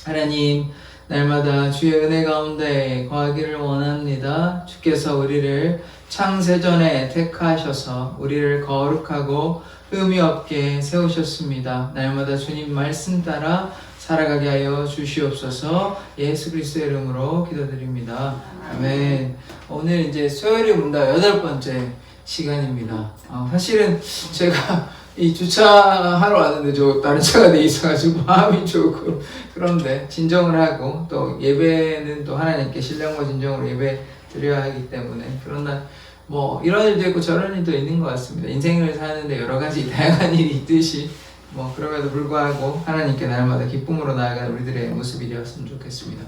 하나님, 날마다 주의 은혜 가운데 거하기를 원합니다. 주께서 우리를 창세전에 택하셔서 우리를 거룩하고 흠이 없게 세우셨습니다. 날마다 주님 말씀 따라 살아가게 하여 주시옵소서. 예수 그리스도의 이름으로 기도드립니다. 아멘. 오늘 이제 소요리 문답 8번째 시간입니다. 사실은 제가 이 주차하러 왔는데 저 다른 차가 돼 있어가지고 마음이 조금 그런데 진정을 하고 또 예배는 또 하나님께 신령과 진정으로 예배 드려야 하기 때문에 그러나 뭐 이런 일도 있고 저런 일도 있는 것 같습니다. 인생을 사는데 여러 가지 다양한 일이 있듯이 뭐 그럼에도 불구하고 하나님께 날마다 기쁨으로 나아가는 우리들의 모습이 되었으면 좋겠습니다.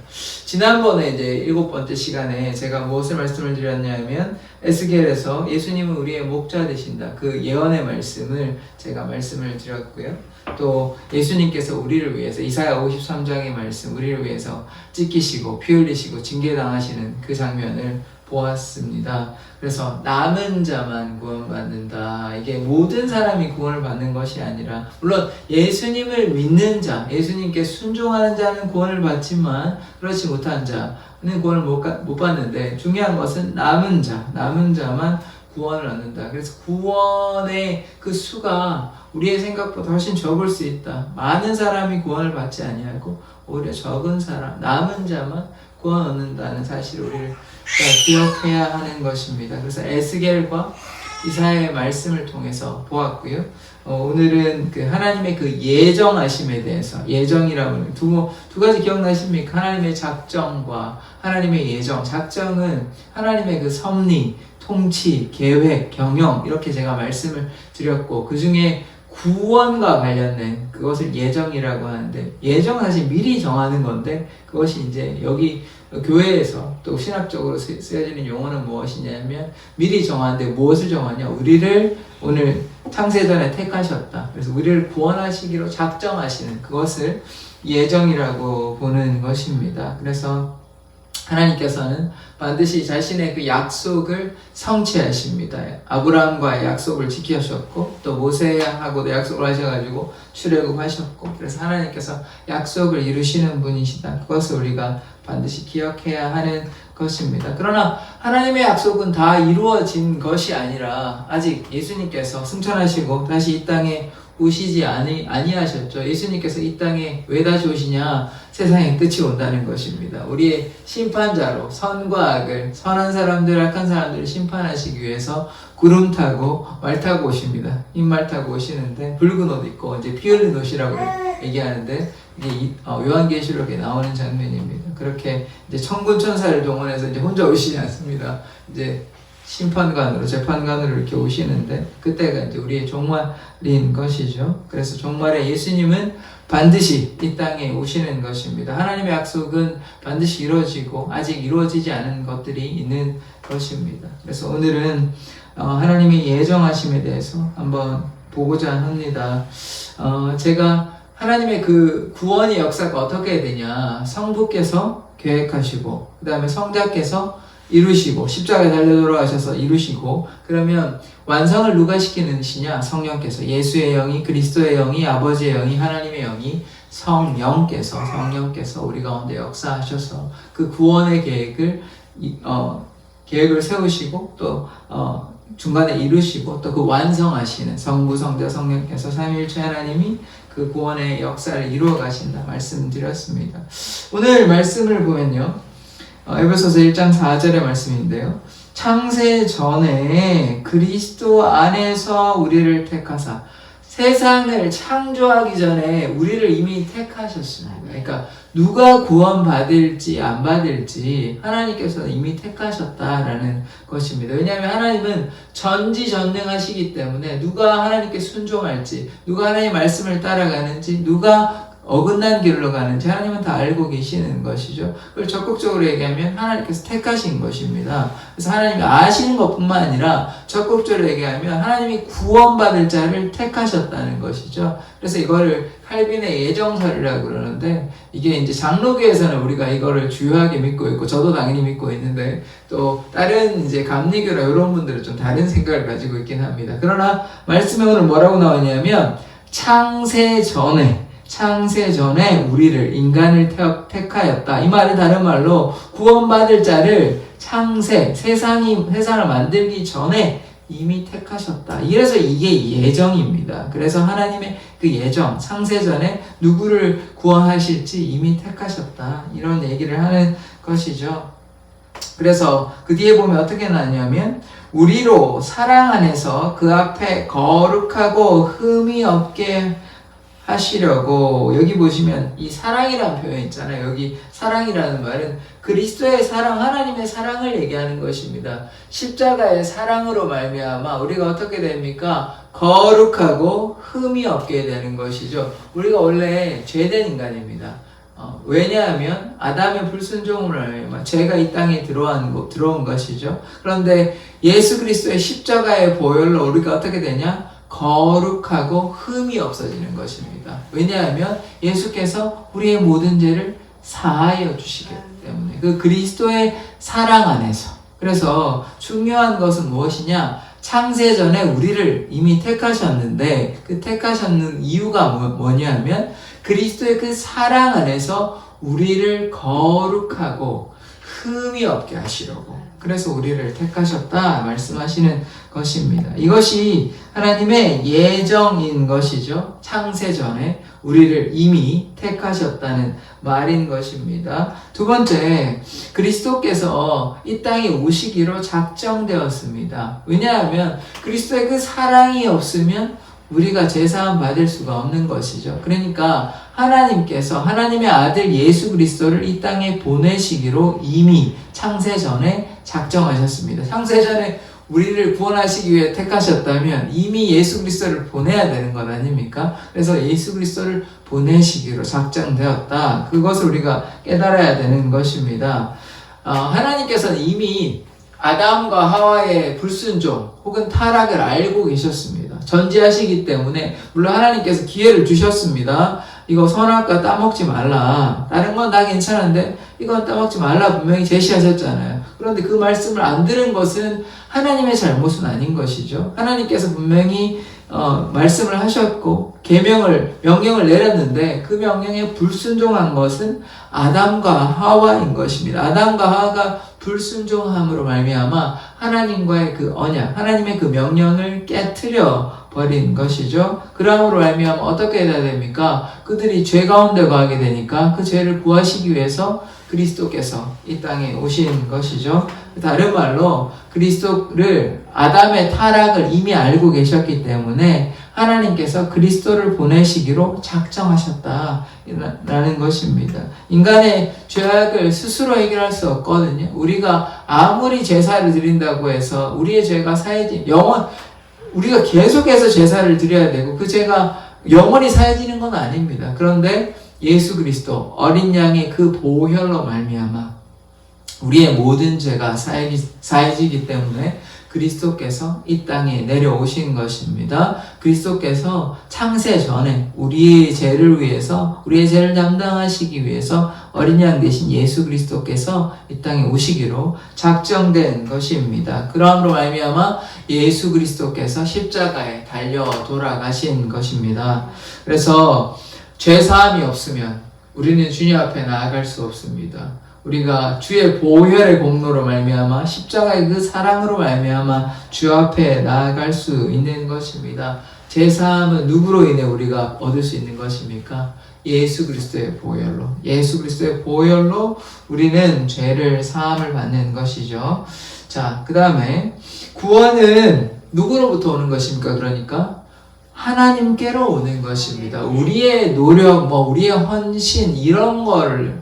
지난번에 이제 7번째 시간에 제가 무엇을 말씀을 드렸냐면 에스겔에서 예수님은 우리의 목자 되신다 그 예언의 말씀을 제가 말씀을 드렸고요. 또 예수님께서 우리를 위해서 이사야 53장의 말씀 우리를 위해서 찢기시고 피 흘리시고 징계당하시는 그 장면을 보았습니다. 그래서 남은 자만 구원받는다. 이게 모든 사람이 구원을 받는 것이 아니라 물론 예수님을 믿는 자, 예수님께 순종하는 자는 구원을 받지만 그렇지 못한 자는 구원을 못 받는데 중요한 것은 남은 자만 구원을 얻는다. 그래서 구원의 그 수가 우리의 생각보다 훨씬 적을 수 있다. 많은 사람이 구원을 받지 아니하고 오히려 적은 사람, 남은 자만 구원 얻는다는 사실을 우리를 기억해야 하는 것입니다. 그래서 에스겔과 이사야의 말씀을 통해서 보았고요. 오늘은 그 하나님의 그 예정하심에 대해서 예정이라고 두 가지 기억나십니까? 하나님의 작정과 하나님의 예정. 작정은 하나님의 그 섭리, 통치, 계획, 경영 이렇게 제가 말씀을 드렸고 그 중에 구원과 관련된 그것을 예정이라고 하는데 예정은 사실 미리 정하는 건데 그것이 이제 여기 교회에서 또 신학적으로 쓰여지는 용어는 무엇이냐면 미리 정하는데 무엇을 정하냐 우리를 오늘 창세전에 택하셨다. 그래서 우리를 구원하시기로 작정하시는 그것을 예정이라고 보는 것입니다. 그래서 하나님께서는 반드시 자신의 그 약속을 성취하십니다. 아브라함과의 약속을 지키셨고 또 모세하고도 약속을 하셔가지고 출애굽하셨고 그래서 하나님께서 약속을 이루시는 분이시다. 그것을 우리가 반드시 기억해야 하는 것입니다. 그러나 하나님의 약속은 다 이루어진 것이 아니라 아직 예수님께서 승천하시고 다시 이 땅에 오시지 아니하셨죠. 예수님께서 이 땅에 왜 다시 오시냐? 세상의 끝이 온다는 것입니다. 우리의 심판자로 선과 악을, 선한 사람들, 악한 사람들을 심판하시기 위해서 구름 타고 말 타고 오십니다. 흰말 타고 오시는데 붉은 옷 입고 이제 피 흘린 옷이라고 얘기하는데 이게 요한계시록에 나오는 장면입니다. 그렇게 이제 천군 천사를 동원해서 이제 혼자 오시지 않습니다. 이제 심판관으로 재판관으로 이렇게 오시는데 그때가 이제 우리의 종말인 것이죠. 그래서 종말에 예수님은 반드시 이 땅에 오시는 것입니다. 하나님의 약속은 반드시 이루어지고 아직 이루어지지 않은 것들이 있는 것입니다. 그래서 오늘은 하나님의 예정하심에 대해서 한번 보고자 합니다. 제가 하나님의 그 구원의 역사가 어떻게 되냐 성부께서 계획하시고 그 다음에 성자께서 이루시고 십자가에 달려 돌아가셔서 이루시고 그러면 완성을 누가 시키는 시냐? 성령께서 성령께서 영이 그리스도의 영이 아버지의 영이 하나님의 영이 성령께서 우리 가운데 역사하셔서 그 구원의 계획을 세우시고 또 중간에 이루시고 또 그 완성하시는 성부 성자 성령께서 삼위일체 하나님이 그 구원의 역사를 이루어 가신다 말씀드렸습니다. 오늘 말씀을 보면요. 에베소서 1장 4절의 말씀인데요. 창세 전에 그리스도 안에서 우리를 택하사 세상을 창조하기 전에 우리를 이미 택하셨습니다. 그러니까 누가 구원받을지 안 받을지 하나님께서 이미 택하셨다라는 것입니다. 왜냐하면 하나님은 전지전능하시기 때문에 누가 하나님께 순종할지 누가 하나님의 말씀을 따라가는지 누가 어긋난 길로 가는지 하나님은 다 알고 계시는 것이죠. 그걸 적극적으로 얘기하면 하나님께서 택하신 것입니다. 그래서 하나님이 아시는 것뿐만 아니라 적극적으로 얘기하면 하나님이 구원받을 자를 택하셨다는 것이죠. 그래서 이거를 칼빈의 예정설이라고 그러는데 이게 이제 장로교에서는 우리가 이거를 주요하게 믿고 있고 저도 당연히 믿고 있는데 또 다른 이제 감리교나 이런 분들은 좀 다른 생각을 가지고 있긴 합니다. 그러나 말씀에 오늘 뭐라고 나오냐면 창세 전에 창세 전에 우리를 인간을 택하였다. 이 말은 다른 말로 구원받을 자를 창세, 세상을 만들기 전에 이미 택하셨다. 이래서 이게 예정입니다. 그래서 하나님의 그 예정, 창세 전에 누구를 구원하실지 이미 택하셨다. 이런 얘기를 하는 것이죠. 그래서 그 뒤에 보면 어떻게 나냐면 우리로 사랑 안에서 그 앞에 거룩하고 흠이 없게 하시려고. 여기 보시면 이 사랑이라는 표현 있잖아요. 여기 사랑이라는 말은 그리스도의 사랑, 하나님의 사랑을 얘기하는 것입니다. 십자가의 사랑으로 말미암아 우리가 어떻게 됩니까? 거룩하고 흠이 없게 되는 것이죠. 우리가 원래 죄된 인간입니다. 왜냐하면 아담의 불순종으로 말미암아 죄가 이 땅에 들어온 것이죠. 그런데 예수 그리스도의 십자가의 보혈로 우리가 어떻게 되냐? 거룩하고 흠이 없어지는 것입니다. 왜냐하면 예수께서 우리의 모든 죄를 사하여 주시기 때문에 그 그리스도의 사랑 안에서. 그래서 중요한 것은 무엇이냐? 창세 전에 우리를 이미 택하셨는데 그 택하셨는 이유가 뭐냐면 그리스도의 그 사랑 안에서 우리를 거룩하고 흠이 없게 하시려고. 그래서 우리를 택하셨다 말씀하시는 것입니다. 이것이 하나님의 예정인 것이죠. 창세 전에 우리를 이미 택하셨다는 말인 것입니다. 두 번째, 그리스도께서 이 땅에 오시기로 작정되었습니다. 왜냐하면 그리스도의 그 사랑이 없으면 우리가 제사함 받을 수가 없는 것이죠. 그러니까 하나님께서 하나님의 아들 예수 그리스도를 이 땅에 보내시기로 이미 창세 전에 작정하셨습니다. 창세 전에 우리를 구원하시기 위해 택하셨다면 이미 예수 그리스도를 보내야 되는 것 아닙니까? 그래서 예수 그리스도를 보내시기로 작정되었다. 그것을 우리가 깨달아야 되는 것입니다. 하나님께서는 이미 아담과 하와의 불순종 혹은 타락을 알고 계셨습니다. 전지하시기 때문에 물론 하나님께서 기회를 주셨습니다. 이거 선악과 따먹지 말라. 다른 건 다 괜찮은데 이건 따먹지 말라 분명히 제시하셨잖아요. 그런데 그 말씀을 안 들은 것은 하나님의 잘못은 아닌 것이죠. 하나님께서 분명히 말씀을 하셨고 명령을 내렸는데 그 명령에 불순종한 것은 아담과 하와인 것입니다. 아담과 하와가 불순종함으로 말미암아 하나님과의 그 언약, 하나님의 그 명령을 깨트려 버린 것이죠. 그러므로 말미암아 어떻게 해야 됩니까? 그들이 죄 가운데 거하게 되니까 그 죄를 구하시기 위해서 그리스도께서 이 땅에 오신 것이죠. 다른 말로 그리스도를 아담의 타락을 이미 알고 계셨기 때문에 하나님께서 그리스도를 보내시기로 작정하셨다라는 것입니다. 인간의 죄악을 스스로 해결할 수 없거든요. 우리가 아무리 제사를 드린다고 해서 우리의 죄가 우리가 계속해서 제사를 드려야 되고 그 죄가 영원히 사해지는 건 아닙니다. 그런데 예수 그리스도 어린 양의 그 보혈로 말미암아 우리의 모든 죄가 사해지기 때문에 그리스도께서 이 땅에 내려오신 것입니다. 그리스도께서 창세 전에 우리의 죄를 위해서, 우리의 죄를 담당하시기 위해서 어린 양 되신 예수 그리스도께서 이 땅에 오시기로 작정된 것입니다. 그러므로 말미암아 예수 그리스도께서 십자가에 달려 돌아가신 것입니다. 그래서 죄사함이 없으면 우리는 주님 앞에 나아갈 수 없습니다. 우리가 주의 보혈의 공로로 말미암아 십자가의 그 사랑으로 말미암아 주 앞에 나아갈 수 있는 것입니다. 제사함은 누구로 인해 우리가 얻을 수 있는 것입니까? 예수 그리스도의 보혈로. 예수 그리스도의 보혈로 우리는 죄를 사함을 받는 것이죠. 자, 그 다음에 구원은 누구로부터 오는 것입니까? 그러니까 하나님께로 오는 것입니다. 우리의 노력, 우리의 헌신 이런 거를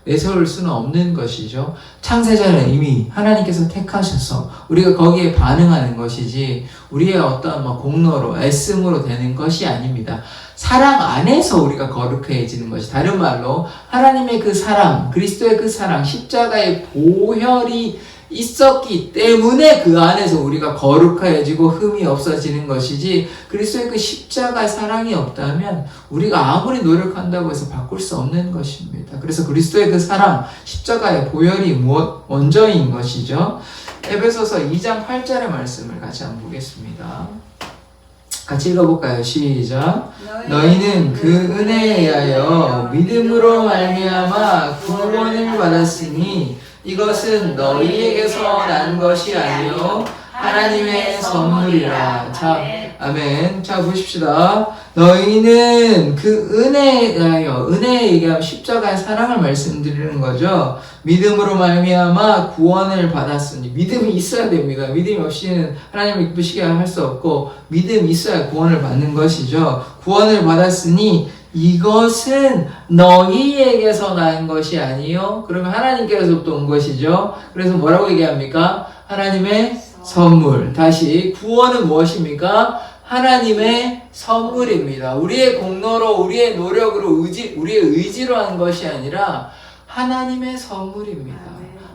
내세울 수는 없는 것이죠. 창세전에 이미 하나님께서 택하셔서 우리가 거기에 반응하는 것이지 우리의 어떤 공로로 애씀으로 되는 것이 아닙니다. 사랑 안에서 우리가 거룩해지는 것이, 다른 말로 하나님의 그 사랑, 그리스도의 그 사랑, 십자가의 보혈이 있었기 때문에 그 안에서 우리가 거룩해지고 흠이 없어지는 것이지, 그리스도의 그 십자가 사랑이 없다면 우리가 아무리 노력한다고 해서 바꿀 수 없는 것입니다. 그래서 그리스도의 그 사랑, 십자가의 보혈이 원저인 것이죠. 에베소서 2장 8절의 말씀을 같이 한번 보겠습니다. 같이 읽어볼까요? 시작. 너희는 그 은혜에 의하여 믿음으로 말미암아 구원을 받았으니 이것은 너희에게서 난 것이 아니요 하나님의 선물이라. 자, 아멘. 자, 보십시다. 너희는 그 은혜에 의하여, 은혜에 얘기하면 십자가의 사랑을 말씀드리는 거죠. 믿음으로 말미암아 구원을 받았으니. 믿음이 있어야 됩니다. 믿음이 없이는 하나님을 기쁘시게 할 수 없고, 믿음이 있어야 구원을 받는 것이죠. 구원을 받았으니 이것은 너희에게서 난 것이 아니요. 그러면 하나님께로부터 온 것이죠. 그래서 뭐라고 얘기합니까? 하나님의 선물. 다시, 구원은 무엇입니까? 하나님의 선물입니다. 우리의 공로로, 우리의 노력으로, 우리의 의지로 한 것이 아니라 하나님의 선물입니다.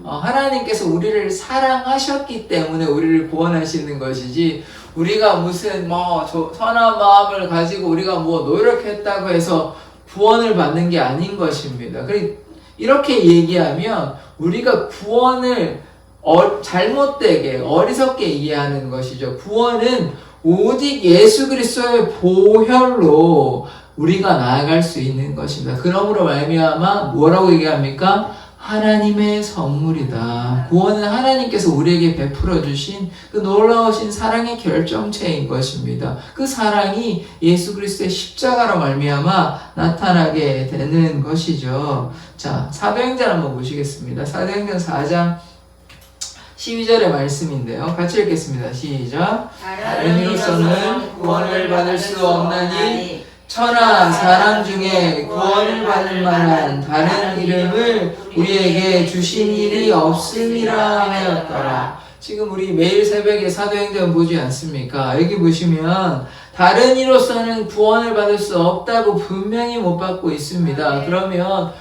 하나님께서 우리를 사랑하셨기 때문에 우리를 구원하시는 것이지, 우리가 무슨 선한 마음을 가지고 우리가 노력했다고 해서 구원을 받는 게 아닌 것입니다. 이렇게 얘기하면 우리가 구원을 잘못되게 어리석게 이해하는 것이죠. 구원은 오직 예수 그리스도의 보혈로 우리가 나아갈 수 있는 것입니다. 그러므로 말미암아 뭐라고 얘기합니까? 하나님의 선물이다. 구원은 하나님께서 우리에게 베풀어 주신 그 놀라우신 사랑의 결정체인 것입니다. 그 사랑이 예수 그리스도의 십자가로 말미암아 나타나게 되는 것이죠. 자, 사도행전 한번 보시겠습니다. 사도행전 4장 12절의 말씀인데요. 같이 읽겠습니다. 시작. 다른 이로서는 구원을 받을 수 없나니 천하 사람 중에 구원을 받을 만한 다른 이름을 우리에게 주신 일이 없음이라 하였더라. 지금 우리 매일 새벽에 사도행전 보지 않습니까? 여기 보시면 다른 이로서는 구원을 받을 수 없다고 분명히 못 받고 있습니다. 그러면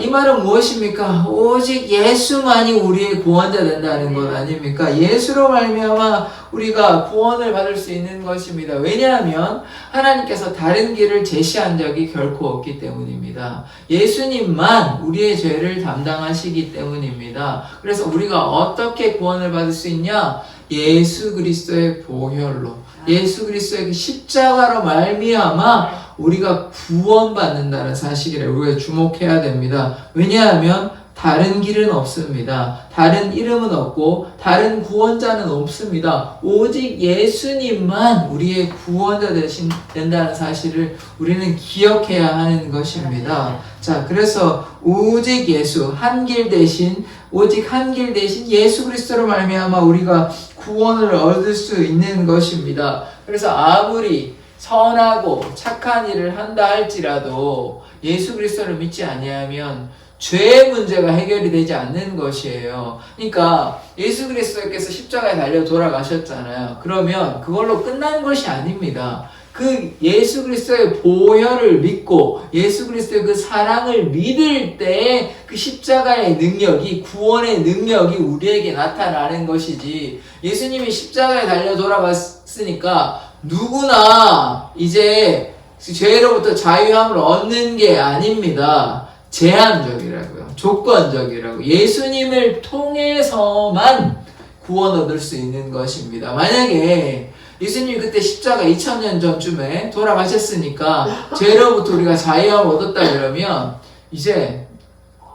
이 말은 무엇입니까? 오직 예수만이 우리의 구원자 된다는 것 아닙니까? 예수로 말미암아 우리가 구원을 받을 수 있는 것입니다. 왜냐하면 하나님께서 다른 길을 제시한 적이 결코 없기 때문입니다. 예수님만 우리의 죄를 담당하시기 때문입니다. 그래서 우리가 어떻게 구원을 받을 수 있냐? 예수 그리스도의 보혈로, 예수 그리스도의 그 십자가로 말미암아 우리가 구원받는다는 사실에 우리가 주목해야 됩니다. 왜냐하면 다른 길은 없습니다. 다른 이름은 없고 다른 구원자는 없습니다. 오직 예수님만 우리의 구원자 된다는 사실을 우리는 기억해야 하는 것입니다. 자, 그래서 오직 예수, 오직 한 길 대신 예수 그리스도로 말미암아 우리가 구원을 얻을 수 있는 것입니다. 그래서 아무리 선하고 착한 일을 한다 할지라도 예수 그리스도를 믿지 아니하면 죄의 문제가 해결이 되지 않는 것이에요. 그러니까 예수 그리스도께서 십자가에 달려 돌아가셨잖아요. 그러면 그걸로 끝난 것이 아닙니다. 그 예수 그리스도의 보혈을 믿고 예수 그리스도의 그 사랑을 믿을 때 그 십자가의 능력이, 구원의 능력이 우리에게 나타나는 것이지, 예수님이 십자가에 달려 돌아갔으니까 누구나 이제 죄로부터 자유함을 얻는 게 아닙니다. 제한적이라고요. 조건적이라고. 예수님을 통해서만 구원 얻을 수 있는 것입니다. 만약에 예수님이 그때 십자가 2000년 전쯤에 돌아가셨으니까 죄로부터 우리가 자유함을 얻었다 그러면 이제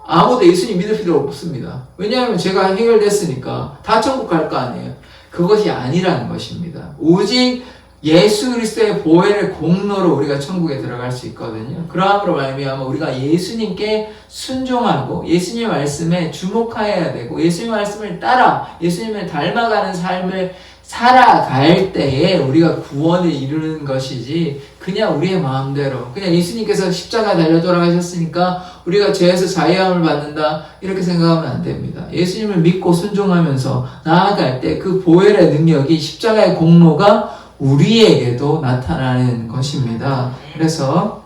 아무도 예수님 믿을 필요 없습니다. 왜냐하면 죄가 해결됐으니까 다 천국 갈 거 아니에요. 그것이 아니라는 것입니다. 오직 예수 그리스도의 보혈의 공로로 우리가 천국에 들어갈 수 있거든요. 그러함으로 말미암아 우리가 예수님께 순종하고 예수님의 말씀에 주목해야 되고 예수님의 말씀을 따라 예수님을 닮아가는 삶을 살아갈 때에 우리가 구원을 이루는 것이지, 그냥 우리의 마음대로 그냥 예수님께서 십자가에 달려 돌아가셨으니까 우리가 죄에서 자유함을 받는다 이렇게 생각하면 안 됩니다. 예수님을 믿고 순종하면서 나아갈 때 그 보혈의 능력이, 십자가의 공로가 우리에게도 나타나는 것입니다. 그래서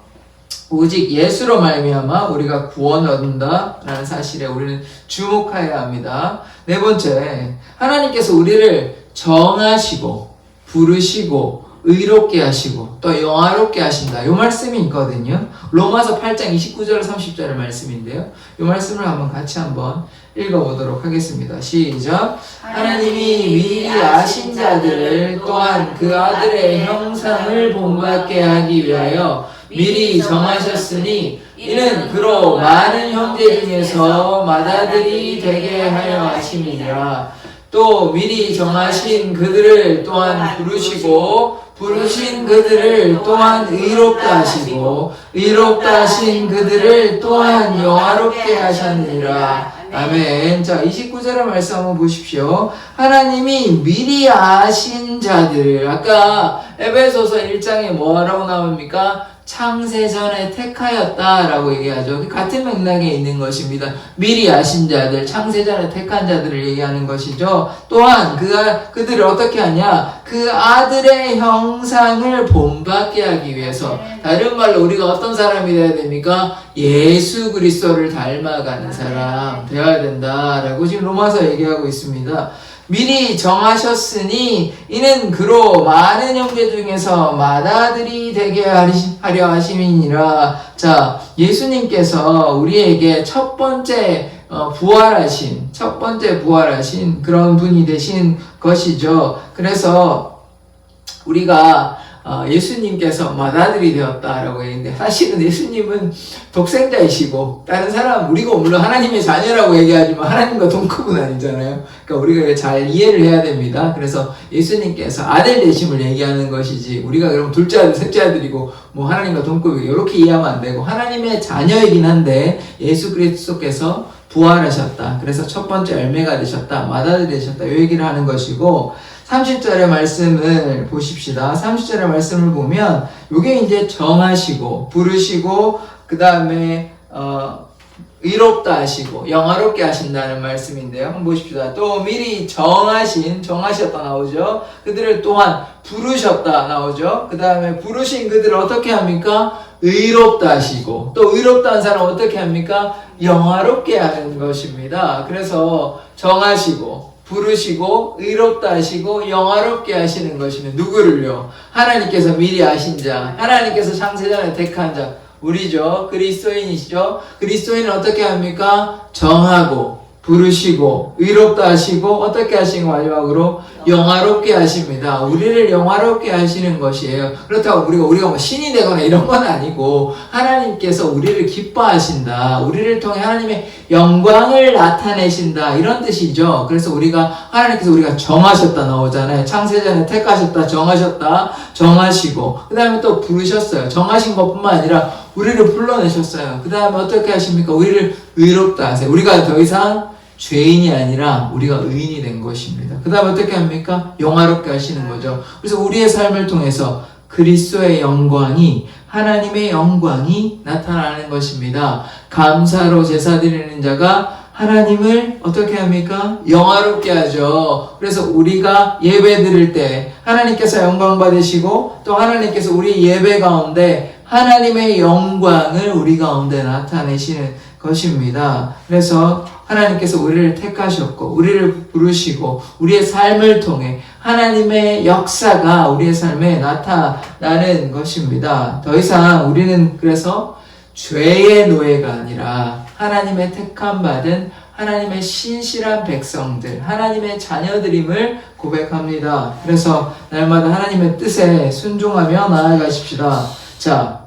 오직 예수로 말미암아 우리가 구원을 얻는다라는 사실에 우리는 주목해야 합니다. 네 번째, 하나님께서 우리를 정하시고 부르시고 의롭게 하시고 또 또 영화롭게 하신다. 요 말씀이 있거든요. 로마서 8장 29절 30절의 말씀인데요. 요 말씀을 한번 같이 한번 읽어보도록 하겠습니다. 시작. 하나님이 미리 아신 자들을 또한 그 아들의 형상을 본받게 하기 위하여 미리 정하셨으니 이는 그로 많은 형제 중에서 맏아들이 되게 하려 하심이니라. 또 미리 정하신 그들을 또한 부르시고 부르신 그들을 또한 의롭다 하시고 의롭다 하신 그들을 또한 영화롭게 하셨느니라. 아멘. 자, 29절의 말씀 한번 보십시오. 하나님이 미리 아신 자들, 아까 에베소서 1장에 뭐라고 나옵니까? 창세전에 택하였다라고 얘기하죠. 같은 맥락에 있는 것입니다. 미리 아신 자들, 창세전에 택한 자들을 얘기하는 것이죠. 또한 그들을 어떻게 하냐? 그 아들의 형상을 본받게 하기 위해서. 다른 말로 우리가 어떤 사람이 되어야 됩니까? 예수 그리스도를 닮아가는 사람 되어야 된다라고 지금 로마서 얘기하고 있습니다. 미리 정하셨으니 이는 그로 많은 형제 중에서 맏아들이 되게 하려 하심이니라. 자, 예수님께서 우리에게 첫 번째 부활하신 그런 분이 되신 것이죠. 그래서 우리가 예수님께서 맏아들이 되었다라고 했는데, 사실은 예수님은 독생자이시고 다른 사람, 우리가 물론 하나님의 자녀라고 얘기하지만 하나님과 동급은 아니잖아요. 그러니까 우리가 잘 이해를 해야 됩니다. 그래서 예수님께서 아들 되심을 얘기하는 것이지, 우리가 그럼 둘째 아들, 셋째 아들이고 뭐 하나님과 동급이고 이렇게 이해하면 안 되고, 하나님의 자녀이긴 한데 예수 그리스도께서 부활하셨다. 그래서 첫 번째 열매가 되셨다. 맏아들이 되셨다. 이 얘기를 하는 것이고, 30절의 말씀을 보십시다. 30절의 말씀을 보면 이게 이제 정하시고 부르시고 그 다음에 의롭다 하시고 영화롭게 하신다는 말씀인데요. 한번 보십시다. 또 미리 정하셨다 나오죠. 그들을 또한 부르셨다 나오죠. 그 다음에 부르신 그들을 어떻게 합니까? 의롭다 하시고, 또 의롭다 한 사람 어떻게 합니까? 영화롭게 하는 것입니다. 그래서 정하시고 부르시고 의롭다 하시고 영화롭게 하시는 것이면 누구를요? 하나님께서 미리 아신 자, 하나님께서 창세전에 택한 자, 우리죠. 그리스도인이시죠. 그리스도인은 어떻게 합니까? 정하고 부르시고 의롭다 하시고 어떻게 하시고 마지막으로 영화롭게 하십니다. 우리를 영화롭게 하시는 것이에요. 그렇다고 우리가 뭐 신이 되거나 이런 건 아니고, 하나님께서 우리를 기뻐하신다. 우리를 통해 하나님의 영광을 나타내신다. 이런 뜻이죠. 그래서 하나님께서 우리가 정하셨다 나오잖아요. 창세전에 택하셨다, 정하셨다, 정하시고, 그 다음에 또 부르셨어요. 정하신 것뿐만 아니라 우리를 불러내셨어요. 그 다음에 어떻게 하십니까? 우리를 의롭다 하세요. 우리가 더 이상 죄인이 아니라 우리가 의인이 된 것입니다. 그 다음에 어떻게 합니까? 영화롭게 하시는 거죠. 그래서 우리의 삶을 통해서 그리스도의 영광이, 하나님의 영광이 나타나는 것입니다. 감사로 제사 드리는 자가 하나님을 어떻게 합니까? 영화롭게 하죠. 그래서 우리가 예배 드릴 때 하나님께서 영광 받으시고, 또 하나님께서 우리 예배 가운데 하나님의 영광을 우리 가운데 나타내시는 것입니다. 그래서 하나님께서 우리를 택하셨고 우리를 부르시고 우리의 삶을 통해 하나님의 역사가 우리의 삶에 나타나는 것입니다. 더 이상 우리는 그래서 죄의 노예가 아니라 하나님의 택함 받은 하나님의 신실한 백성들, 하나님의 자녀들임을 고백합니다. 그래서 날마다 하나님의 뜻에 순종하며 나아가십시다. 자,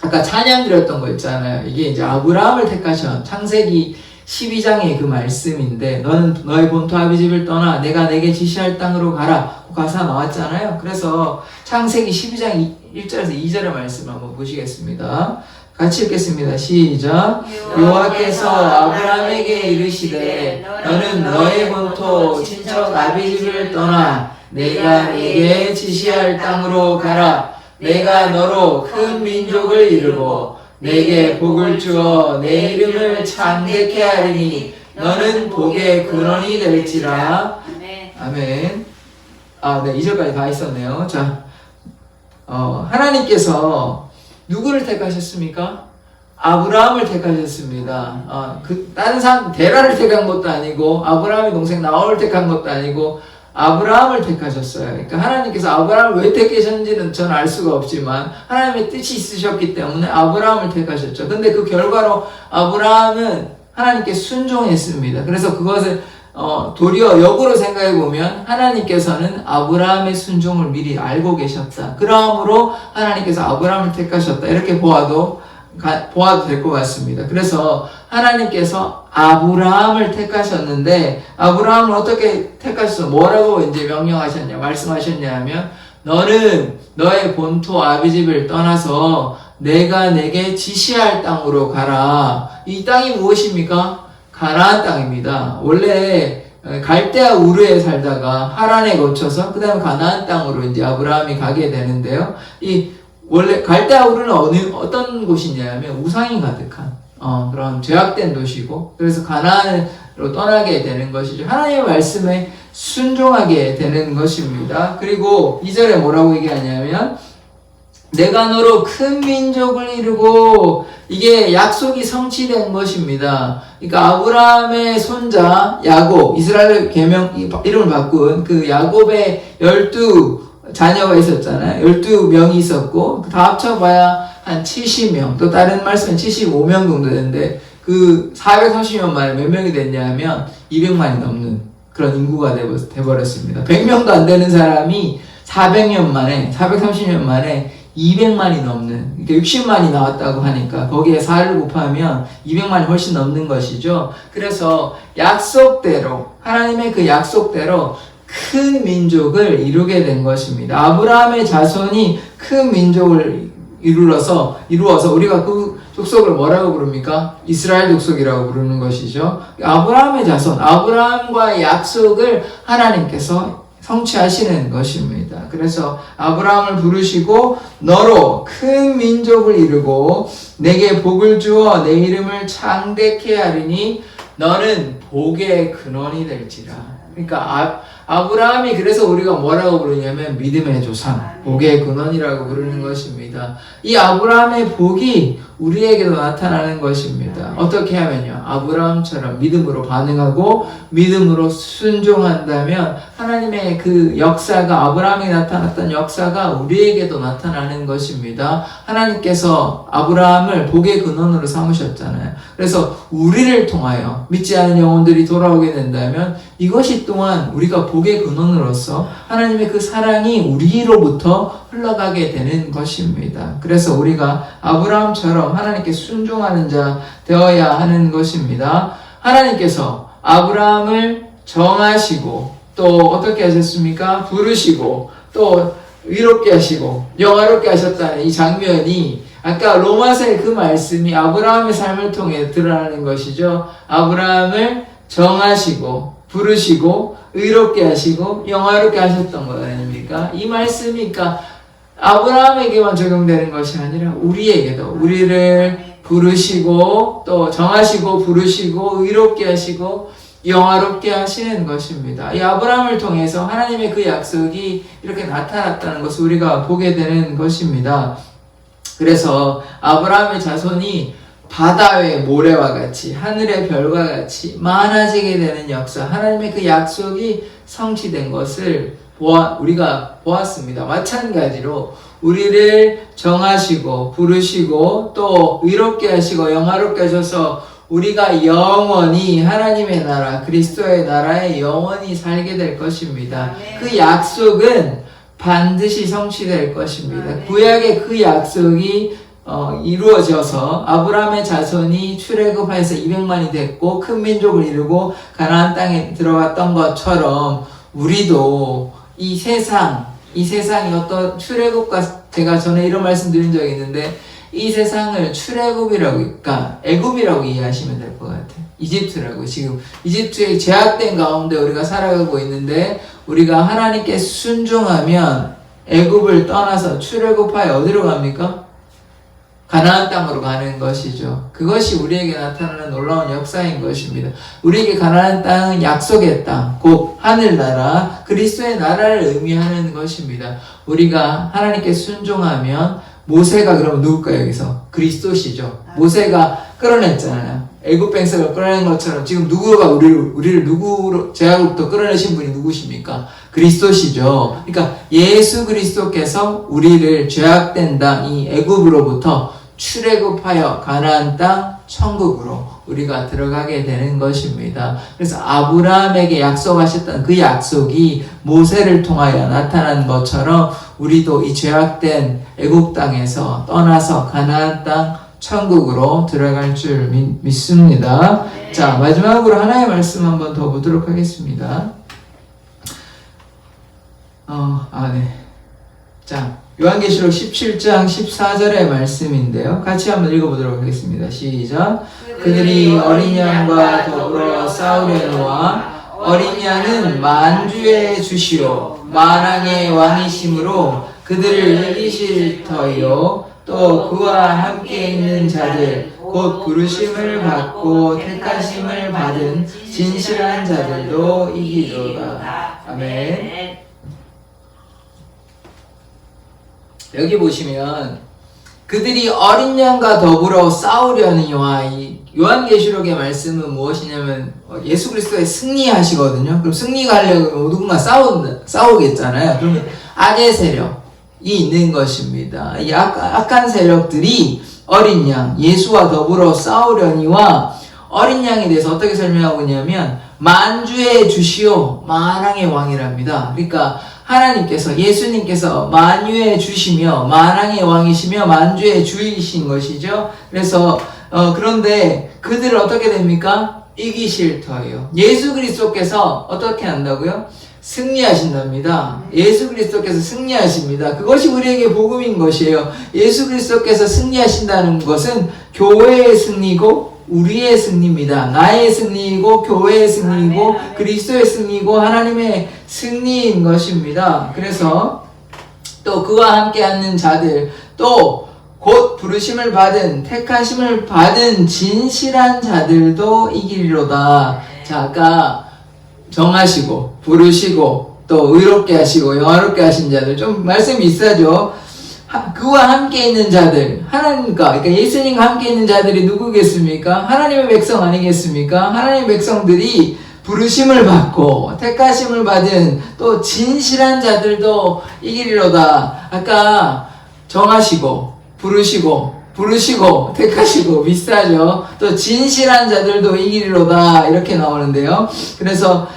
아까 찬양 드렸던 거 있잖아요. 이게 이제 아브라함을 택하신 창세기 12장의 그 말씀인데, 너는 너의 본토 아비 집을 떠나 내가 내게 지시할 땅으로 가라. 그 가사 나왔잖아요. 그래서 창세기 12장 1절에서 2절의 말씀 한번 보시겠습니다. 같이 읽겠습니다. 시작. 여호와께서 아브라함에게 이르시되 너는 너의 본토 친척 아비 집을 떠나 내가 네게 지시할 땅으로 가라. 내가 너로 큰 민족을 이루고 내게 복을 주어 내 이름을 창대케 하리니 너는 복의 근원이 될지라. 아멘. 네, 2절까지 다 있었네요. 자, 하나님께서 누구를 택하셨습니까? 아브라함을 택하셨습니다. 다른 사람, 데라를 택한 것도 아니고, 아브라함의 동생 나홀을 택한 것도 아니고, 아브라함을 택하셨어요. 그러니까 하나님께서 아브라함을 왜 택하셨는지는 저는 알 수가 없지만 하나님의 뜻이 있으셨기 때문에 아브라함을 택하셨죠. 근데 그 결과로 아브라함은 하나님께 순종했습니다. 그래서 그것을 도리어 역으로 생각해 보면 하나님께서는 아브라함의 순종을 미리 알고 계셨다. 그러므로 하나님께서 아브라함을 택하셨다. 이렇게 보아도 될 것 같습니다. 그래서 하나님께서 아브라함을 택하셨는데 아브라함을 어떻게 택하셨어? 뭐라고 이제 명령하셨냐, 말씀하셨냐 하면 너는 너의 본토 아비집을 떠나서 내가 내게 지시할 땅으로 가라. 이 땅이 무엇입니까? 가나안 땅입니다. 원래 갈대아 우르에 살다가 하란에 거쳐서 그 다음에 가나안 땅으로 이제 아브라함이 가게 되는데요. 원래 갈대아 우르는 어떤 곳이냐면 우상이 가득한 그런 죄악된 도시고, 그래서 가나안으로 떠나게 되는 것이죠. 하나님의 말씀에 순종하게 되는 것입니다. 그리고 2절에 뭐라고 얘기하냐면 내가 너로 큰 민족을 이루고, 이게 약속이 성취된 것입니다. 그러니까 아브라함의 손자 야곱, 이스라엘 이름을 바꾼 그 야곱의 12 자녀가 있었잖아요. 12명이 있었고, 다 합쳐봐야 한 70명, 또 다른 말씀은 75명 정도 되는데, 그 430년 만에 몇 명이 됐냐 하면 200만이 넘는 그런 인구가 돼버렸습니다. 100명도 안 되는 사람이 400년 만에, 430년 만에 200만이 넘는, 그러니까 60만이 나왔다고 하니까 거기에 4를 곱하면 200만이 훨씬 넘는 것이죠. 그래서 약속대로, 하나님의 그 약속대로 큰 민족을 이루게 된 것입니다. 아브라함의 자손이 큰 민족을 이루어서 우리가 그 족속을 뭐라고 부릅니까? 이스라엘 족속이라고 부르는 것이죠. 아브라함의 자손, 아브라함과의 약속을 하나님께서 성취하시는 것입니다. 그래서 아브라함을 부르시고 너로 큰 민족을 이루고 내게 복을 주어 내 이름을 창대케 하리니 너는 복의 근원이 될지라. 그러니까 아브라함이, 그래서 우리가 뭐라고 부르냐면 믿음의 조상, 복의 근원이라고 부르는 것입니다. 이 아브라함의 복이 우리에게도 나타나는 것입니다. 어떻게 하면요? 아브라함처럼 믿음으로 반응하고 믿음으로 순종한다면 하나님의 그 역사가, 아브라함이 나타났던 역사가 우리에게도 나타나는 것입니다. 하나님께서 아브라함을 복의 근원으로 삼으셨잖아요. 그래서 우리를 통하여 믿지 않은 영혼들이 돌아오게 된다면 이것이 또한 우리가 복의 근원으로서 하나님의 그 사랑이 우리로부터 흘러가게 되는 것입니다. 그래서 우리가 아브라함처럼 하나님께 순종하는 자 되어야 하는 것입니다. 하나님께서 아브라함을 정하시고 또 어떻게 하셨습니까? 부르시고 또 의롭게 하시고 영화롭게 하셨다는 이 장면이 아까 로마서의 그 말씀이 아브라함의 삶을 통해 드러나는 것이죠. 아브라함을 정하시고 부르시고 의롭게 하시고 영화롭게 하셨던 것 아닙니까? 이 말씀이 그러니까 아브라함에게만 적용되는 것이 아니라 우리에게도, 우리를 부르시고 또 정하시고 부르시고 의롭게 하시고 영화롭게 하시는 것입니다. 이 아브라함을 통해서 하나님의 그 약속이 이렇게 나타났다는 것을 우리가 보게 되는 것입니다. 그래서 아브라함의 자손이 바다의 모래와 같이 하늘의 별과 같이 많아지게 되는 역사, 하나님의 그 약속이 성취된 것을 우리가 보았습니다. 마찬가지로 우리를 정하시고 부르시고 또 의롭게 하시고 영화롭게 하셔서 우리가 영원히 하나님의 나라, 그리스도의 나라에 영원히 살게 될 것입니다. 그 약속은 반드시 성취될 것입니다. 구약의 그 약속이 이루어져서 아브라함의 자손이 출애굽해서 200만이 됐고 큰 민족을 이루고 가나안 땅에 들어갔던 것처럼 우리도 이 세상이 어떤 출애굽과, 제가 전에 이런 말씀 드린 적이 있는데 이 세상을 출애굽이라고, 그러니까 애굽이라고 이해하시면 될 것 같아요. 이집트라고. 지금 이집트의 제약된 가운데 우리가 살아가고 있는데 우리가 하나님께 순종하면 애굽을 떠나서 출애굽하여 어디로 갑니까? 가나안 땅으로 가는 것이죠. 그것이 우리에게 나타나는 놀라운 역사인 것입니다. 우리에게 가나안 땅은 약속의 땅, 곧 하늘나라, 그리스도의 나라를 의미하는 것입니다. 우리가 하나님께 순종하면, 모세가 그럼 누굴까요? 여기서 그리스도시죠. 모세가 끌어냈잖아요. 애굽 백성을 끌어낸 것처럼 지금 누구가 우리를 누구로, 제약으로부터 끌어내신 분이 누구십니까? 그리스도시죠. 그러니까 예수 그리스도께서 우리를 죄악된 땅 이 애굽으로부터 출애굽하여 가나안 땅 천국으로 우리가 들어가게 되는 것입니다. 그래서 아브라함에게 약속하셨던 그 약속이 모세를 통하여 나타난 것처럼 우리도 이 죄악된 애굽 땅에서 떠나서 가나안 땅 천국으로 들어갈 줄 믿습니다. 네. 자, 마지막으로 하나의 말씀 한번 더 보도록 하겠습니다. 네. 자, 요한계시록 17장 14절의 말씀인데요. 같이 한번 읽어보도록 하겠습니다. 시작. 그들이 어린 양과 더불어 싸우려노와 어린 양은 만주의 주시오 만왕의 왕이심으로 그들을 이기실 터이요 또 그와 함께 있는 자들 곧 부르심을 받고 택하심을 받은 진실한 자들도 이기리로다. 아멘. 여기 보시면 그들이 어린 양과 더불어 싸우려니와 이 요한계시록의 말씀은 무엇이냐면 예수 그리스도의 승리하시거든요. 그럼 승리가 하려면 누군가 싸우겠잖아요. 그러면 악의 세력이 있는 것입니다. 이 악한 세력들이 어린 양, 예수와 더불어 싸우려니와 어린 양에 대해서 어떻게 설명하고 있냐면 만주의 주시오 만왕의 왕이랍니다. 그러니까 하나님께서 예수님께서 만유의 주시며 만왕의 왕이시며 만주의 주이신 것이죠. 그래서 그런데 그들을 어떻게 됩니까? 이기실 터예요. 예수 그리스도께서 어떻게 한다고요? 승리하신답니다. 예수 그리스도께서 승리하십니다. 그것이 우리에게 복음인 것이에요. 예수 그리스도께서 승리하신다는 것은 교회의 승리고 우리의 승리입니다. 나의 승리이고 교회의 승리이고 그리스도의 승리이고 하나님의 승리인 것입니다. 그래서 또 그와 함께 앉는 자들 또 곧 부르심을 받은 택하심을 받은 진실한 자들도 이기리로다. 자, 아까 정하시고 부르시고 또 의롭게 하시고 영화롭게 하신 자들 좀 말씀이 있어야죠. 그와 함께 있는 자들 하나님과 그러니까 예수님과 함께 있는 자들이 누구겠습니까? 하나님의 백성 아니겠습니까? 하나님의 백성들이 부르심을 받고 택하심을 받은 또 진실한 자들도 이기리로다. 아까 정하시고 부르시고 택하시고 비슷하죠. 또 진실한 자들도 이기리로다 이렇게 나오는데요. 그래서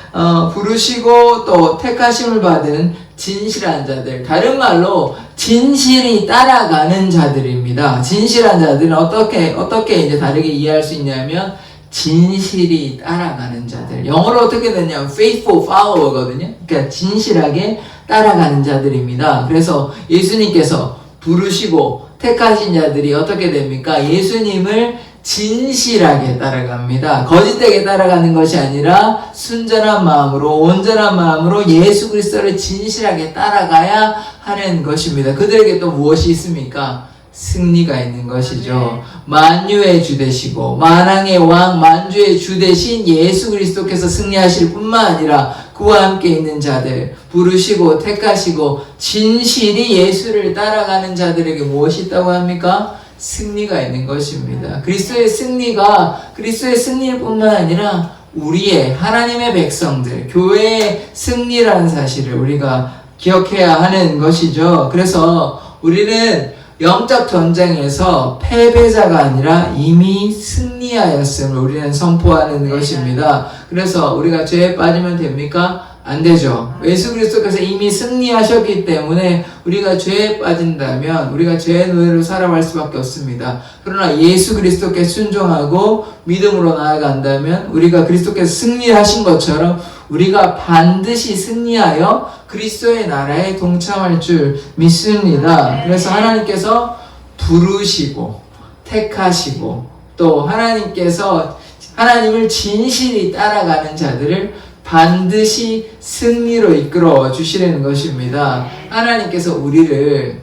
부르시고 또 택하심을 받은 진실한 자들, 다른 말로 진실이 따라가는 자들입니다. 진실한 자들은 어떻게 이제 다르게 이해할 수 있냐면 진실이 따라가는 자들. 영어로 어떻게 되냐면 faithful follower거든요. 그러니까 진실하게 따라가는 자들입니다. 그래서 예수님께서 부르시고 택하신 자들이 어떻게 됩니까? 예수님을 진실하게 따라갑니다. 거짓되게 따라가는 것이 아니라 순전한 마음으로 온전한 마음으로 예수 그리스도를 진실하게 따라가야 하는 것입니다. 그들에게 또 무엇이 있습니까? 승리가 있는 것이죠. 만유의 주 되시고 만왕의 왕 만주의 주 되신 예수 그리스도께서 승리하실 뿐만 아니라 그와 함께 있는 자들 부르시고 택하시고 진실이 예수를 따라가는 자들에게 무엇이 있다고 합니까? 승리가 있는 것입니다. 그리스도의 승리일 뿐만 아니라 우리의 하나님의 백성들 교회의 승리라는 사실을 우리가 기억해야 하는 것이죠. 그래서 우리는 영적 전쟁에서 패배자가 아니라 이미 승리하였음을 우리는 선포하는 것입니다. 그래서 우리가 죄에 빠지면 됩니까? 안 되죠. 예수 그리스도께서 이미 승리하셨기 때문에 우리가 죄에 빠진다면 우리가 죄의 노예로 살아갈 수밖에 없습니다. 그러나 예수 그리스도께 순종하고 믿음으로 나아간다면 우리가 그리스도께서 승리하신 것처럼 우리가 반드시 승리하여 그리스도의 나라에 동참할 줄 믿습니다. 그래서 하나님께서 부르시고 택하시고 또 하나님께서 하나님을 진실히 따라가는 자들을 반드시 승리로 이끌어 주시려는 것입니다. 하나님께서 우리를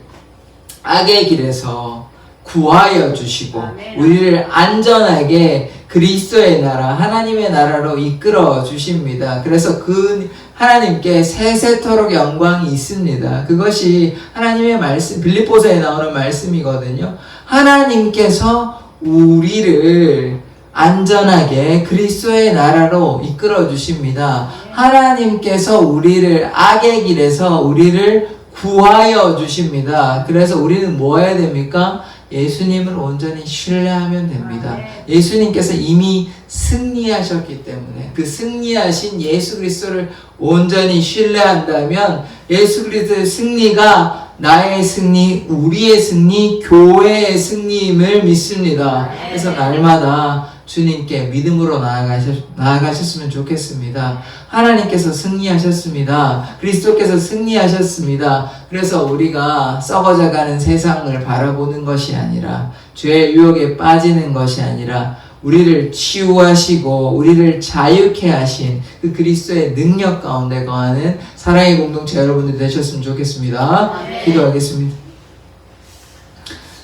악의 길에서 구하여 주시고 우리를 안전하게 그리스도의 나라, 하나님의 나라로 이끌어 주십니다. 그래서 그 하나님께 세세토록 영광이 있습니다. 그것이 하나님의 말씀, 빌립보서에 나오는 말씀이거든요. 하나님께서 우리를 안전하게 그리스도의 나라로 이끌어 주십니다. 하나님께서 우리를 악의 길에서 우리를 구하여 주십니다. 그래서 우리는 뭐 해야 됩니까? 예수님을 온전히 신뢰하면 됩니다. 예수님께서 이미 승리하셨기 때문에 그 승리하신 예수 그리스도를 온전히 신뢰한다면 예수 그리스도의 승리가 나의 승리, 우리의 승리, 교회의 승리임을 믿습니다. 그래서 날마다 주님께 믿음으로 나아가셨으면 좋겠습니다. 하나님께서 승리하셨습니다. 그리스도께서 승리하셨습니다. 그래서 우리가 썩어져가는 세상을 바라보는 것이 아니라 죄의 유혹에 빠지는 것이 아니라 우리를 치유하시고 우리를 자유케 하신 그 그리스도의 능력 가운데 거하는 사랑의 공동체 여러분들 되셨으면 좋겠습니다. 기도하겠습니다.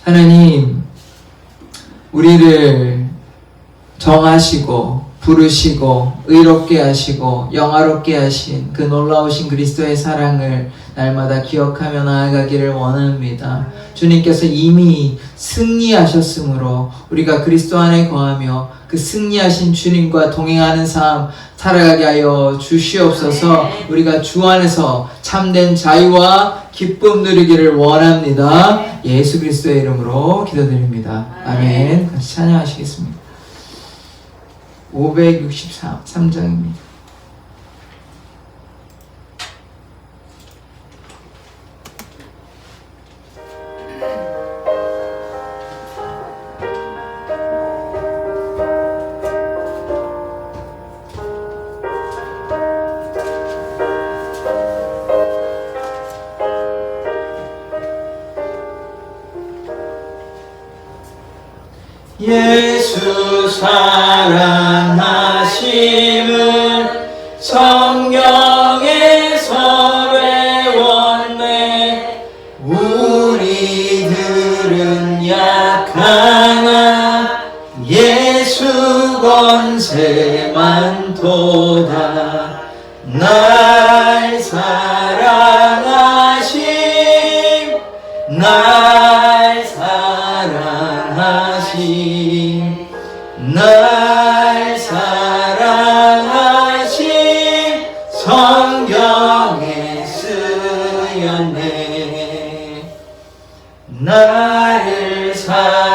하나님, 우리를 정하시고 부르시고 의롭게 하시고 영화롭게 하신 그 놀라우신 그리스도의 사랑을 날마다 기억하며 나아가기를 원합니다. 주님께서 이미 승리하셨으므로 우리가 그리스도 안에 거하며 그 승리하신 주님과 동행하는 삶 살아가게 하여 주시옵소서. 우리가 주 안에서 참된 자유와 기쁨 누리기를 원합니다. 예수 그리스도의 이름으로 기도드립니다. 아멘. 같이 찬양하시겠습니다. 563장입니다. 예수 사랑하심을 성경에서 배웠네. 우리들은 약하나 예수 권세만 도다. 날 사랑하심 날 사랑하심 날 사랑하심 성경에 쓰였네. 나를 사랑하시고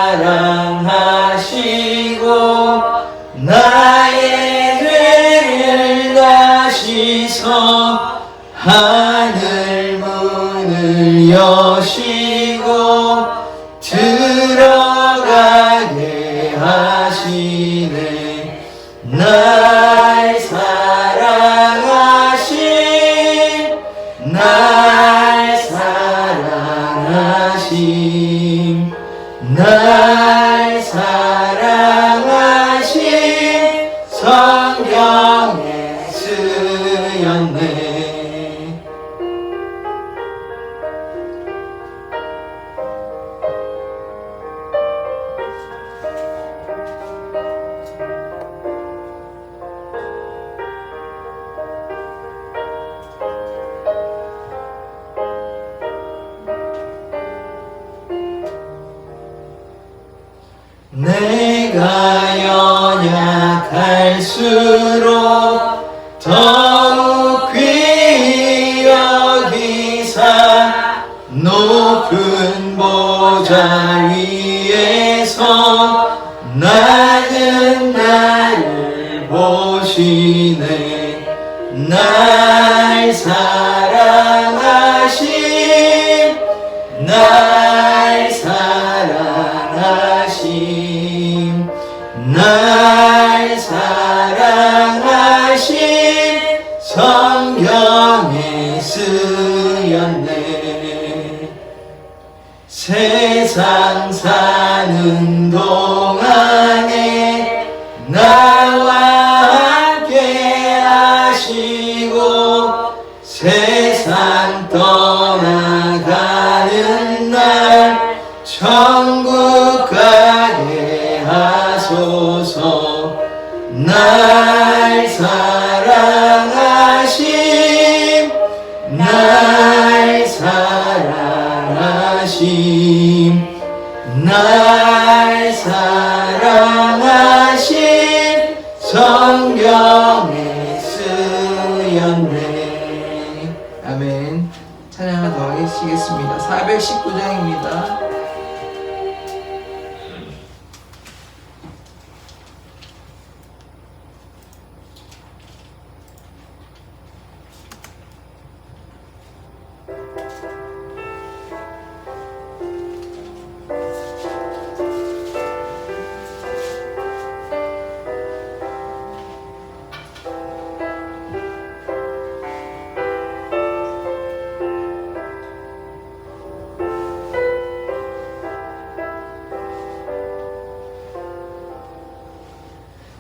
나의 죄를 다 씻어 하늘 문을 여시고 들어가게 하시네. 날 사랑하심 날 사랑하심 날 사랑하심 성경에 쓰였네. 내가 연약할수록 더욱 귀히 여기사 높은 보좌 위에서 나는 나를 보시네. 날 사랑하심 날 사랑하심 날 사랑하심 성경에 쓰였네. 세상 사는 동안에 나와 함께 하시고 세상 떠나가는 날 천국 가게 하소서. 날 사랑하심 날 사랑하심 날 사랑하심 419장입니다.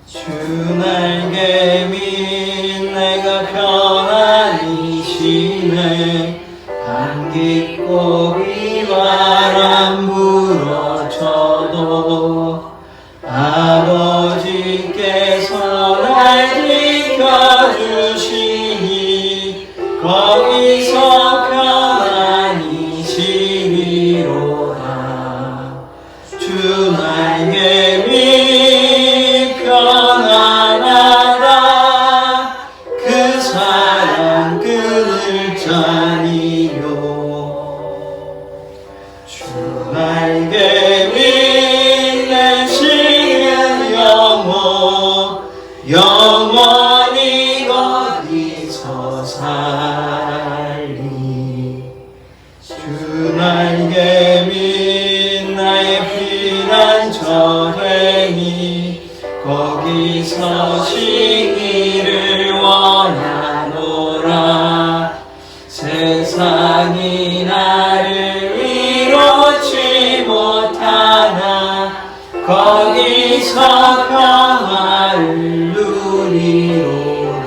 주 날개 밑 내가 편안히 쉬네. 한깃고 비바람 불어쳐도 아버지께서 날 지켜주시니 거기서 편안히 쉬리로다. 주 날개 밑 편안하다. 그 사랑 끊을 자리요. 주 날개 밑 내 쉬는 영혼 영원히 거기서 살리. 주 날개 밑 나의 피난처되니 거기서 쉬기를 원하노라. 세상이 나를 이롭지 못하나 거기서 평화를 누리로라.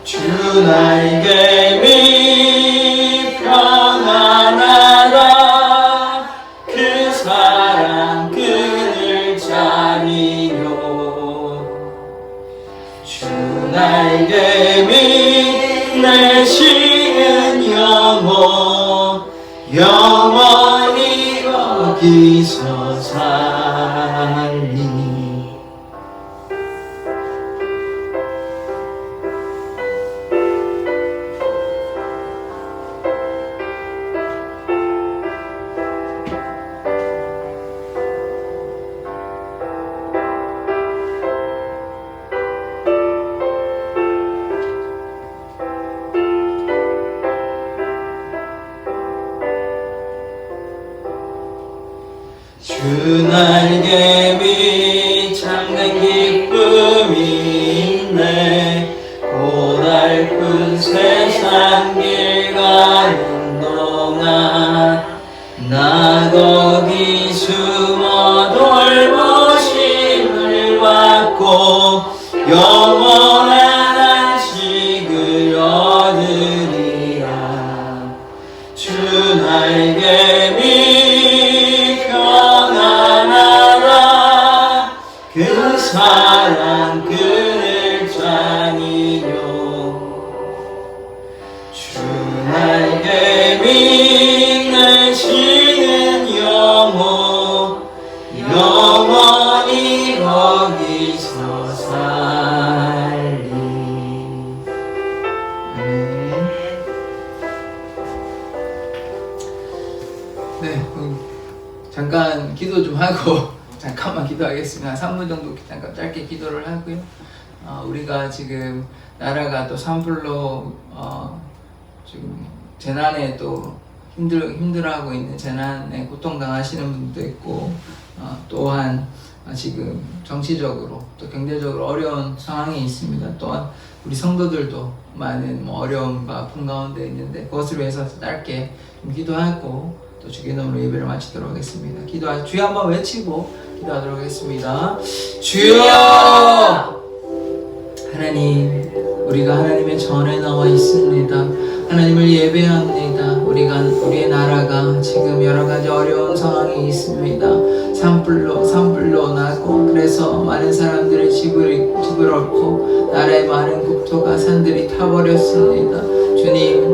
주 날개 밑 평안하다. 그 사랑 끊을 자리요. 주 날개 밑 내 쉬는 영혼 영원히 거기서 살리. 주 날개 밑 참된 기쁨이 있네. 고달픈 세상 길 가는 동안 나 거기 숨어 돌보심을 받고 영원한 안식을 얻으리라. 주 날개 밑 그 사랑 끊을 자니요. 주 날개 밑 내 쉬는 영혼 영원히 거기서 살리. 네, 잠깐 기도 좀 하고 잠깐만 기도하겠습니다. 3분 정도 잠깐 짧게 기도를 하고요. 우리가 지금 나라가 또 산불로 지금 재난에 또 힘들어하고 있는 재난에 고통당하시는 분도 있고 또한 지금 정치적으로 또 경제적으로 어려운 상황이 있습니다. 또한 우리 성도들도 많은 어려움과 아픔 가운데 있는데 그것을 위해서 짧게 좀 기도하고 또 주기 이름으로 예배를 마치도록 하겠습니다. 주여 한번 외치고 기도하도록 하겠습니다. 주여! 하나님, 우리가 하나님의 전에 나와 있습니다. 하나님을 예배합니다. 우리의 나라가 지금 여러 가지 어려운 상황이 있습니다. 산불로 나고 그래서 많은 사람들의 집을 얻고 나라의 많은 국토가 산들이 타버렸습니다. 주님,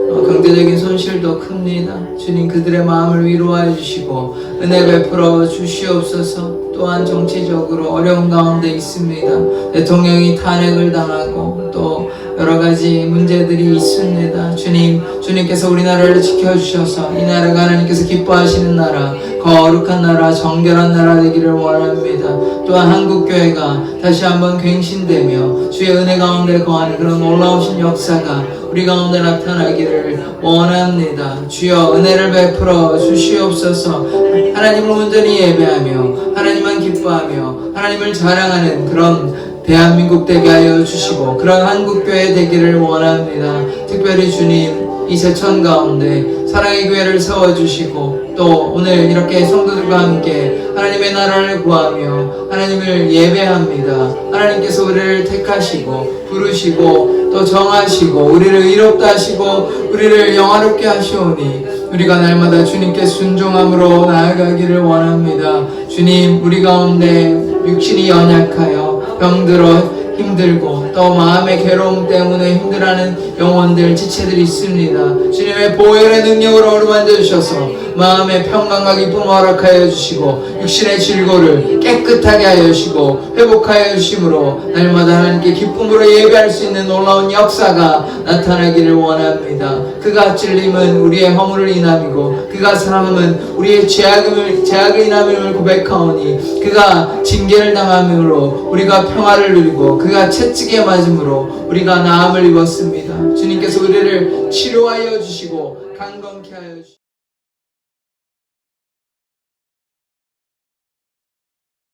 경제적인 손실도 큽니다. 주님, 그들의 마음을 위로하여 주시고 은혜 베풀어 주시옵소서. 또한 정치적으로 어려운 가운데 있습니다. 대통령이 탄핵을 당하고 또 여러 가지 문제들이 있습니다. 주님께서 우리나라를 지켜주셔서 이 나라가 하나님께서 기뻐하시는 나라, 거룩한 나라, 정결한 나라 되기를 원합니다. 또한 한국교회가 다시 한번 갱신되며 주의 은혜 가운데 거하는 그런 놀라우신 역사가 우리 가운데 나타나기를 원합니다. 주여 은혜를 베풀어 주시옵소서. 하나님을 온전히 예배하며 하나님만 기뻐하며 하나님을 자랑하는 그런 대한민국 되게 하여 주시고 그런 한국교회 되기를 원합니다. 특별히 주님 이 세천 가운데 사랑의 교회를 세워주시고 또 오늘 이렇게 성도들과 함께 하나님의 나라를 구하며 하나님을 예배합니다. 하나님께서 우리를 택하시고 부르시고 또 정하시고 우리를 의롭다 하시고 우리를 영화롭게 하시오니 우리가 날마다 주님께 순종함으로 나아가기를 원합니다. 주님 우리 가운데 육신이 연약하여 병들어 힘들고 또 마음의 괴로움 때문에 힘들어하는 영혼들 지체들이 있습니다. 주님의 보혈의 능력으로 어루만져 주셔서 마음의 평강과 기쁨을 허락하여 주시고 육신의 질고를 깨끗하게 하여 주시고 회복하여 주심으로 날마다 하나님께 기쁨으로 예배할 수 있는 놀라운 역사가 나타나기를 원합니다. 그가 찔림은 우리의 허물을 인함이고 그가 상함은 우리의 죄악을 인함임을 고백하오니 그가 징계를 당함으로 우리가 평화를 누리고 그가 채찍에 맞음으로 우리가 나음을 입었습니다. 주님께서 우리를 치료하여 주시고 강건케 하여 주시고